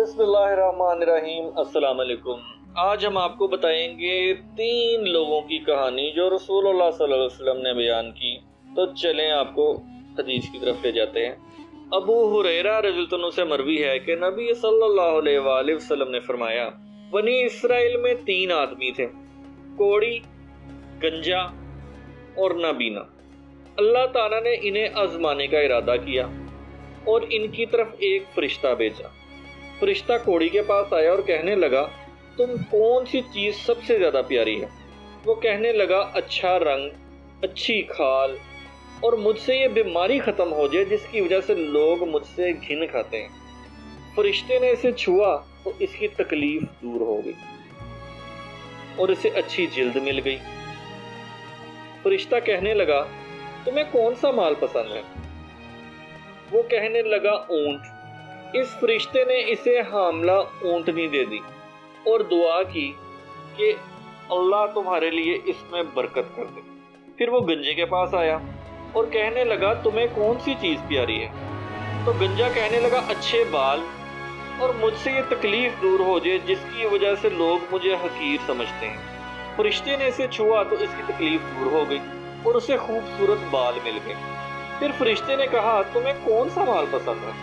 बिस्मिल्लाहिर्रहमानिर्रहीम। अस्सलाम वालेकुम। आज हम आपको बताएंगे 3 लोगों की कहानी जो रसूलुल्लाह सल्लल्लाहु अलैहि वसल्लम ने बयान की। तो चलें आपको हदीस की तरफ ले जाते हैं। अबू हुरैरा रज़ियल्लाहु अन्हु से मरवी है कि नबी सल्लल्लाहु अलैहि वसल्लम ने फरमाया, बनी इसराइल में 3 आदमी थे, कोड़ी, गंजा और नाबीना। अल्लाह ताला ने इन्हें आजमाने का इरादा किया और इनकी तरफ एक फरिश्ता भेजा। फरिश्ता कोड़ी के पास आया और कहने लगा, तुम कौन सी चीज़ सबसे ज़्यादा प्यारी है? वो कहने लगा, अच्छा रंग, अच्छी खाल और मुझसे ये बीमारी ख़त्म हो जाए जिसकी वजह से लोग मुझसे घिन खाते हैं। फरिश्ते ने इसे छुआ तो इसकी तकलीफ दूर हो गई और इसे अच्छी जिल्द मिल गई। फरिश्ता कहने लगा, तुम्हें कौन सा माल पसंद है? वो कहने लगा, ऊंट। इस फरिश्ते ने इसे हामला ऊंटनी दे दी और दुआ की कि अल्लाह तुम्हारे लिए इसमें बरकत कर दे। फिर वो गंजे के पास आया और कहने लगा, तुम्हें कौन सी चीज़ प्यारी है? तो गंजा कहने लगा, अच्छे बाल और मुझसे ये तकलीफ दूर हो जाए जिसकी वजह से लोग मुझे हकीर समझते हैं। फरिश्ते ने इसे छुआ तो इसकी तकलीफ दूर हो गई और उसे खूबसूरत बाल मिल गए। फिर फरिश्ते ने कहा, तुम्हें कौन सा माल पसंद है?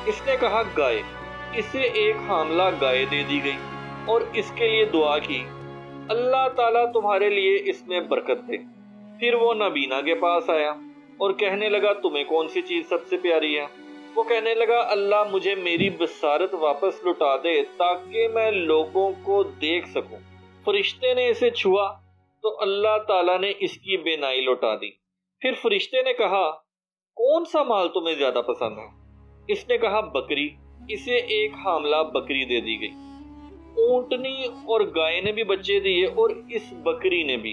इसने कहा, गाय। इसे एक हामला गाय दे दी गई और इसके लिए दुआ की, अल्लाह ताला तुम्हारे लिए इसमें बरकत दे। फिर वो नबीना के पास आया और कहने लगा, तुम्हें कौन सी चीज़ सबसे प्यारी है? वो कहने लगा, अल्लाह मुझे मेरी बसारत वापस लौटा दे ताकि मैं लोगों को देख सकूं। फरिश्ते ने इसे छुआ तो अल्लाह ताला ने इसकी बेनाई लौटा दी। फिर फरिश्ते ने कहा, कौन सा माल तुम्हें ज़्यादा पसंद है? इसने कहा, बकरी। इसे एक हामला बकरी दे दी गई। ऊंटनी और गाय ने भी बच्चे दिए और इस बकरी ने भी।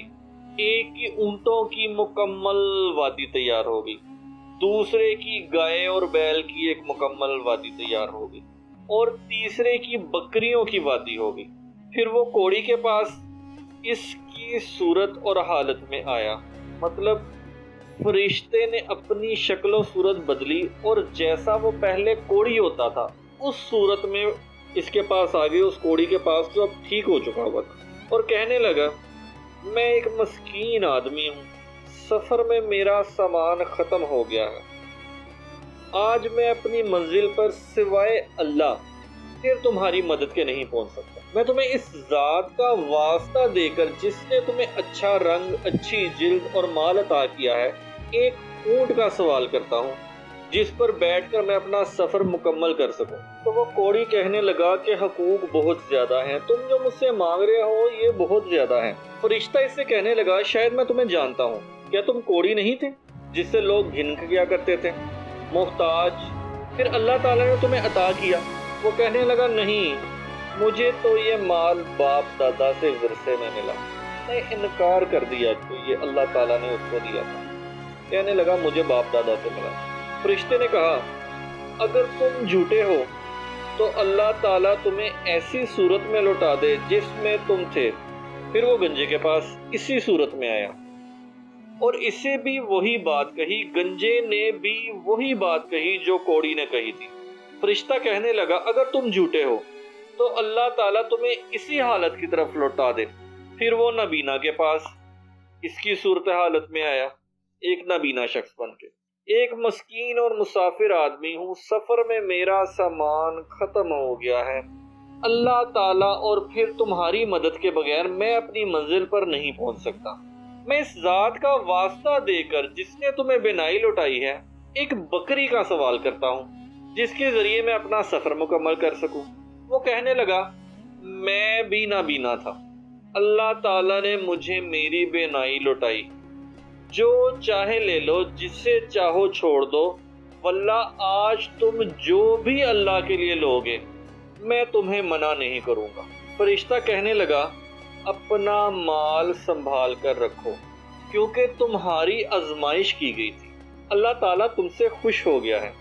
एक की ऊंटों की मुकम्मल वादी तैयार हो गई, दूसरे की गाय और बैल की एक मुकम्मल वादी तैयार हो गई और तीसरे की बकरियों की वादी हो गई। फिर वो कोड़ी के पास इसकी सूरत और हालत में आया, मतलब फरिश्ते ने अपनी शक्ल सूरत बदली और जैसा वो पहले कोड़ी होता था उस सूरत में इसके पास आ गए, उस कोड़ी के पास जो अब ठीक हो चुका हुआ था, और कहने लगा, मैं एक मस्कीन आदमी हूँ, सफ़र में मेरा सामान ख़त्म हो गया है। आज मैं अपनी मंजिल पर सिवाय अल्लाह फिर तुम्हारी मदद के नहीं पहुँच सकता। मैं तुम्हें इस ज़ात का वास्ता देकर जिसने तुम्हें अच्छा रंग, अच्छी जिल्द और माल अता किया है, एक ऊंट का सवाल करता हूँ जिस पर बैठकर मैं अपना सफ़र मुकम्मल कर सकूँ। तो वो कोड़ी कहने लगा कि हकूक बहुत ज़्यादा हैं, तुम जो मुझसे मांग रहे हो ये बहुत ज़्यादा है। फरिश्ता इससे कहने लगा, शायद मैं तुम्हें जानता हूँ, क्या तुम कोड़ी नहीं थे जिससे लोग घिन किया करते थे, मोहताज? फिर अल्लाह ताला ने तुम्हें अता किया। वो कहने लगा, नहीं, मुझे तो ये माल बाप दादा से विरसे में मिला। मैं इनकार कर दिया कि ये अल्लाह ताला ने उसको दिया था। कहने लगा, मुझे बाप दादा से मिला। फरिश्ते ने कहा, अगर तुम झूठे हो तो अल्लाह ताला तुम्हें ऐसी सूरत में लौटा दे जिसमें तुम थे। फिर वो गंजे के पास इसी सूरत में आया और इसे भी वही बात कही, गंजे ने भी वही बात कही जो कोड़ी ने कही थी। फरिश्ता कहने लगा, अगर तुम झूठे हो तो अल्लाह ताला तुम्हें इसी हालत की तरफ लौटा दे। फिर वो नबीना के पास इसकी सूरत हालत में आया, एक नबीना शख्स बन के, एक मस्कीन और मुसाफिर आदमी हूँ, सफ़र में मेरा सामान ख़त्म हो गया है, अल्लाह ताला और फिर तुम्हारी मदद के बगैर मैं अपनी मंजिल पर नहीं पहुँच सकता। मैं इस ज़ात का वास्ता देकर जिसने तुम्हें बेनाई लौटाई है एक बकरी का सवाल करता हूँ जिसके ज़रिए मैं अपना सफ़र मुकम्मल कर सकूँ। वो कहने लगा, मैं भी नाबीना था, अल्लाह ताला ने मुझे मेरी बेनाई लौटाई। जो चाहे ले लो, जिससे चाहो छोड़ दो, वल्लाह आज तुम जो भी अल्लाह के लिए लोगे मैं तुम्हें मना नहीं करूँगा। फरिश्ता कहने लगा, अपना माल संभाल कर रखो क्योंकि तुम्हारी आजमाइश की गई थी। अल्लाह ताला तुमसे खुश हो गया है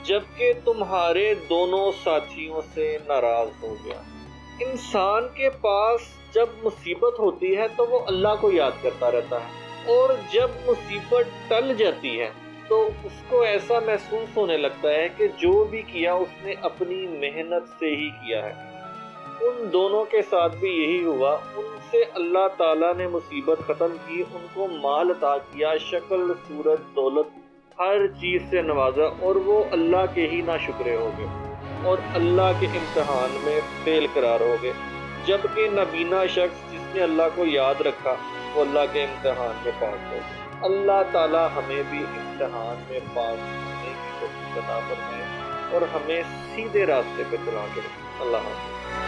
जबकि तुम्हारे दोनों साथियों से नाराज हो गया। इंसान के पास जब मुसीबत होती है तो वो अल्लाह को याद करता रहता है और जब मुसीबत टल जाती है تو اس کو ایسا محسوس ہونے لگتا ہے کہ جو بھی کیا اس نے اپنی محنت سے ہی کیا ہے۔ ان دونوں کے ساتھ بھی یہی ہوا، ان سے اللہ تعالیٰ نے مصیبت ختم کی، ان کو مال عطا کیا، شکل صورت دولت ہر چیز سے نوازا، اور وہ اللہ کے ہی ناشکرے ہو گئے اور اللہ کے امتحان میں فیل قرار ہو گئے، جبکہ نابینا شخص جس نے اللہ کو یاد رکھا وہ اللہ کے امتحان میں پاس ہو گئے۔ اللہ تعالیٰ ہمیں بھی امتحان میں پاس ہونے کی توفیق عطا فرمائے اور ہمیں سیدھے راستے پہ چلا کے رکھے۔ اللہ حافظ۔